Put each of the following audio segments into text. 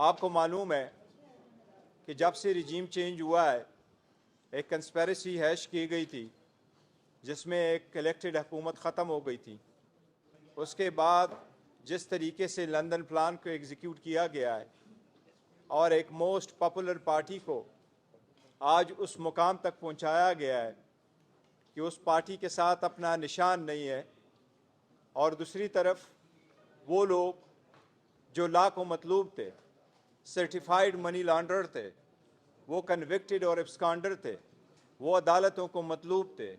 आपको मालूम है कि जब से रिजीम चेंज हुआ है एक कंस्पेरेसी हैश की गई थी जिसमें एक इलेक्टेड हुकूमत ख़त्म हो गई थी। उसके बाद जिस तरीके से लंदन प्लान को एग्जीक्यूट किया गया है और एक मोस्ट पॉपुलर पार्टी को आज उस मुकाम तक पहुंचाया गया है कि उस पार्टी के साथ अपना निशान नहीं है, और दूसरी तरफ वो लोग जो ला को मतलूब थे, सर्टिफाइड मनी लॉन्ड्रर थे, वो कन्विक्टेड और एब्सकॉन्डर थे, वो अदालतों को मतलूब थे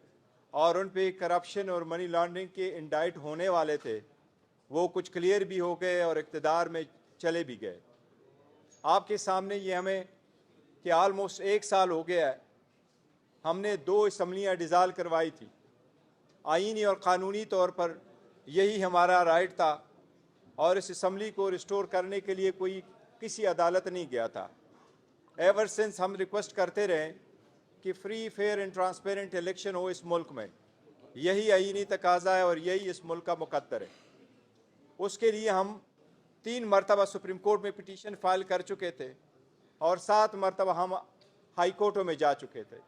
और उन पे करप्शन और मनी लॉन्ड्रिंग के इंडाइट होने वाले थे, वो कुछ क्लियर भी हो गए और इक़्तिदार में चले भी गए। आपके सामने ये हमें कि आलमोस्ट 1 साल हो गया है, हमने 2 असम्बलियाँ डिज़ाल्व करवाई थी। आईनी और क़ानूनी तौर पर यही हमारा राइट था और इस असम्बली को रिस्टोर करने के लिए कोई किसी अदालत नहीं गया था। एवर सिंस हम रिक्वेस्ट करते रहे कि free, fair and transparent election हो इस मुल्क में, यही आईनी तकाज़ा है और यही इस मुल्क का मुकद्दर है। उसके लिए हम 3 मरतबा सुप्रीम कोर्ट में पिटीशन फाइल कर चुके थे और 7 मरतबा हम हाई कोर्टों में जा चुके थे।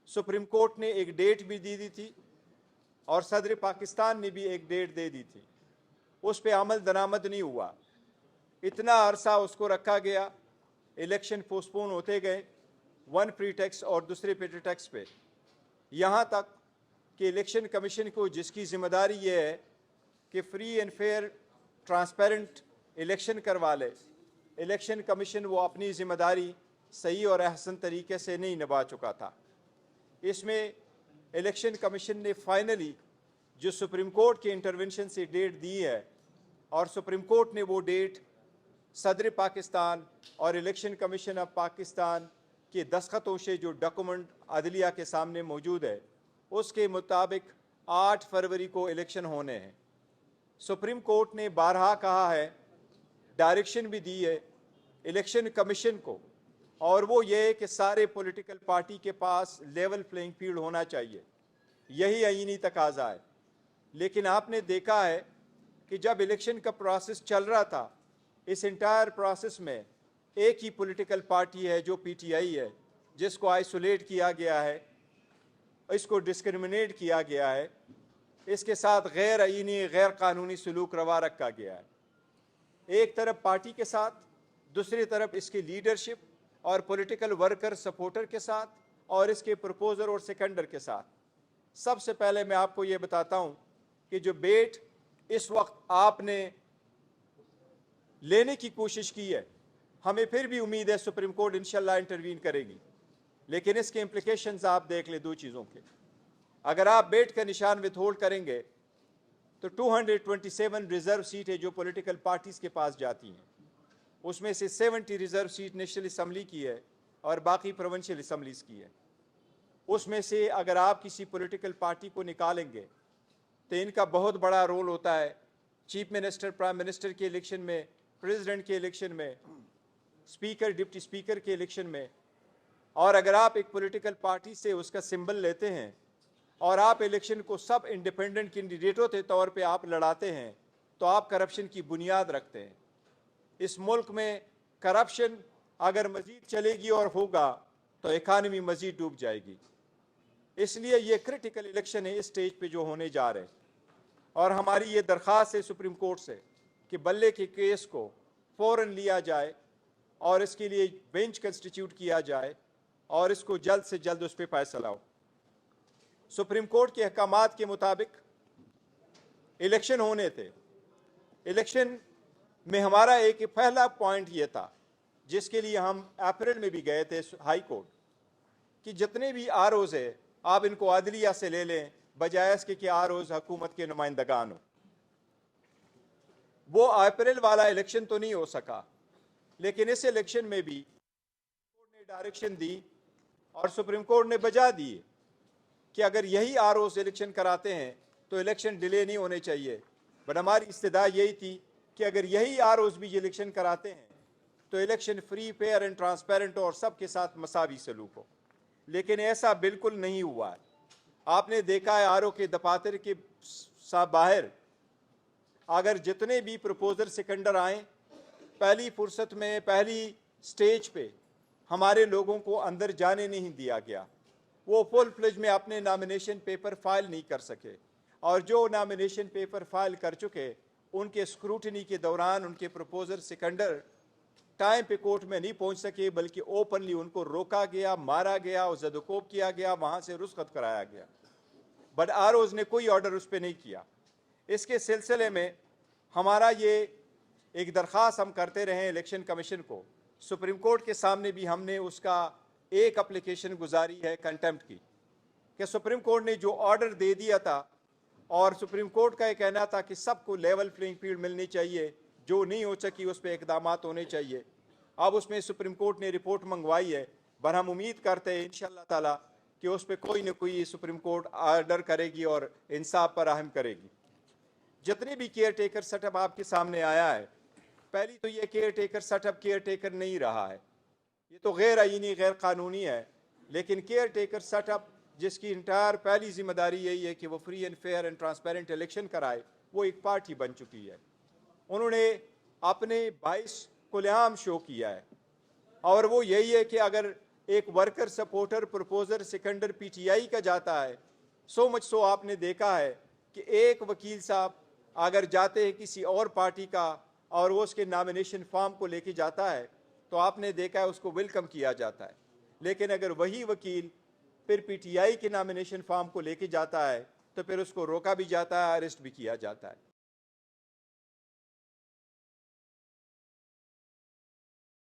सुप्रीम कोर्ट ने एक डेट भी दी थी और सदर पाकिस्तान ने भी एक डेट दे दी थी, उस पर अमल दरामद नहीं हुआ। इतना अरसा उसको रखा गया, इलेक्शन पोस्टपोन होते गए, वन प्रीटेक्स्ट और दूसरे प्रीटेक्स्ट पे, यहाँ तक कि इलेक्शन कमीशन को जिसकी ज़िम्मेदारी ये है कि free and fair transparent election करवा ले, इलेक्शन कमीशन वो अपनी ज़िम्मेदारी सही और अहसन तरीके से नहीं निभा चुका था। इसमें इलेक्शन कमीशन ने फाइनली जो सुप्रीम कोर्ट के इंटरवेंशन से डेट दी है और सुप्रीम कोर्ट ने वो डेट सदर पाकिस्तान और इलेक्शन कमीशन ऑफ पाकिस्तान के दस्तखतों से जो डॉक्यूमेंट अदलिया के सामने मौजूद है उसके मुताबिक 8 फरवरी को इलेक्शन होने हैं। सुप्रीम कोर्ट ने बारहा कहा है, डायरेक्शन भी दी है इलेक्शन कमीशन को, और वो ये है कि सारे पॉलिटिकल पार्टी के पास लेवल प्लेइंग फील्ड होना चाहिए, यही आईनी तकाज़ा है। लेकिन आपने देखा है कि जब इलेक्शन का प्रोसेस चल रहा था, इस इंटायर प्रोसेस में एक ही पॉलिटिकल पार्टी है जो पीटीआई है, जिसको आइसोलेट किया गया है, इसको डिस्क्रिमिनेट किया गया है, इसके साथ गैर आईनी गैर कानूनी सलूक रवा रखा गया है। एक तरफ पार्टी के साथ, दूसरी तरफ इसकी लीडरशिप और पॉलिटिकल वर्कर सपोर्टर के साथ और इसके प्रपोजर और सेकेंडर के साथ। सबसे पहले मैं आपको ये बताता हूँ कि जो बेट इस वक्त आपने लेने की कोशिश की है, हमें फिर भी उम्मीद है सुप्रीम कोर्ट इंशाल्लाह इंटरवीन करेगी, लेकिन इसके इम्प्लिकेशंस आप देख ले 2 चीज़ों के। अगर आप बेट का निशान विथहोल्ड करेंगे तो 227 रिजर्व सीटें जो पॉलिटिकल पार्टीज़ के पास जाती हैं, उसमें से 70 रिजर्व सीट नेशनल असम्बली की है और बाकी प्रोविंशियल असम्बलीज़ की है। उसमें से अगर आप किसी पॉलिटिकल पार्टी को निकालेंगे तो इनका बहुत बड़ा रोल होता है चीफ मिनिस्टर, प्राइम मिनिस्टर के इलेक्शन में, प्रेसिडेंट के इलेक्शन में, स्पीकर, डिप्टी स्पीकर के इलेक्शन में। और अगर आप एक पॉलिटिकल पार्टी से उसका सिंबल लेते हैं और आप इलेक्शन को सब इंडिपेंडेंट कैंडिडेटों के तौर पे आप लड़ाते हैं तो आप करप्शन की बुनियाद रखते हैं। इस मुल्क में करप्शन अगर मज़ीद चलेगी और होगा तो इकानमी मज़ीद डूब जाएगी। इसलिए ये क्रिटिकल इलेक्शन है इस स्टेज पे जो होने जा रहे हैं, और हमारी ये दरख्वास्त है सुप्रीम कोर्ट से कि बल्ले के केस को फ़ौरन लिया जाए और इसके लिए बेंच कंस्टिट्यूट किया जाए और इसको जल्द से जल्द उस पर फैसला हो। सुप्रीम कोर्ट के अहकामात के मुताबिक इलेक्शन होने थे। इलेक्शन में हमारा एक पहला पॉइंट ये था जिसके लिए हम अप्रैल में भी गए थे हाई कोर्ट, कि जितने भी आरओज़ है आप इनको अदलिया से ले लें बजाय इसके कि आरओज़ हुकूमत के नुमाइंदगान हो। वो अप्रैल वाला इलेक्शन तो नहीं हो सका, लेकिन इस इलेक्शन में भी कोर्ट ने डायरेक्शन दी और सुप्रीम कोर्ट ने बजा दी कि अगर यही आरओज़ इलेक्शन कराते हैं तो इलेक्शन डिले नहीं होने चाहिए। बट हमारी इस्तदा यही थी कि अगर यही आरओज़ भी इलेक्शन कराते हैं तो election free, fair and transparent और सबके साथ मसावी सलूक हो। लेकिन ऐसा बिल्कुल नहीं हुआ है। आपने देखा है आरओ के दफातर के बाहर अगर जितने भी प्रपोजर सेकेंडर आए पहली फुर्सत में, पहली स्टेज पे हमारे लोगों को अंदर जाने नहीं दिया गया। वो फुल फ्लेज में अपने नॉमिनेशन पेपर फाइल नहीं कर सके, और जो नॉमिनेशन पेपर फाइल कर चुके उनके स्क्रूटनी के दौरान उनके प्रपोजर सिकंडर टाइम पे कोर्ट में नहीं पहुंच सके, बल्कि ओपनली उनको रोका गया, मारा गया और जदोकोब किया गया, वहां से रुस्खत कराया गया। बट आरओज ने कोई ऑर्डर उस पर नहीं किया। इसके सिलसिले में हमारा ये एक दरख्वास्त हम करते रहे इलेक्शन कमीशन को। सुप्रीम कोर्ट के सामने भी हमने उसका एक एप्लीकेशन गुजारी है कंटेम्प्ट की, कि सुप्रीम कोर्ट ने जो ऑर्डर दे दिया था, और सुप्रीम कोर्ट का ये कहना था कि सबको लेवल प्लेइंग फील्ड मिलनी चाहिए, जो नहीं हो सकी उस पर इकदाम होने चाहिए। अब उसमें सुप्रीम कोर्ट ने रिपोर्ट मंगवाई है, पर हम उम्मीद करते हैं इंशाअल्लाह ताला कि उस पर कोई न कोई सुप्रीम कोर्ट ऑर्डर करेगी और इंसाफ पर अहम करेगी। जितने भी केयर टेकर सेटअप आपके सामने आया है, पहली तो ये care taker setup care taker नहीं रहा है, ये तो गैर आईनी गैर कानूनी है। लेकिन केयर टेकर सेटअप जिसकी इंटायर पहली जिम्मेदारी यही है कि वो free and fair and transparent election कराए, वो एक पार्टी बन चुकी है। उन्होंने अपने 22 खुलेआम शो किया है, और वो यही है कि अगर एक वर्कर सपोर्टर प्रपोजर सिकंडर पीटीआई का जाता है, सो मच सो आपने देखा है कि एक वकील साहब अगर जाते हैं किसी और पार्टी का और वो उसके नॉमिनेशन फॉर्म को लेके जाता है, तो आपने देखा है उसको वेलकम किया जाता है। लेकिन अगर वही वकील फिर पीटीआई के नॉमिनेशन फॉर्म को लेके जाता है, तो फिर उसको रोका भी जाता है, अरेस्ट भी किया जाता है।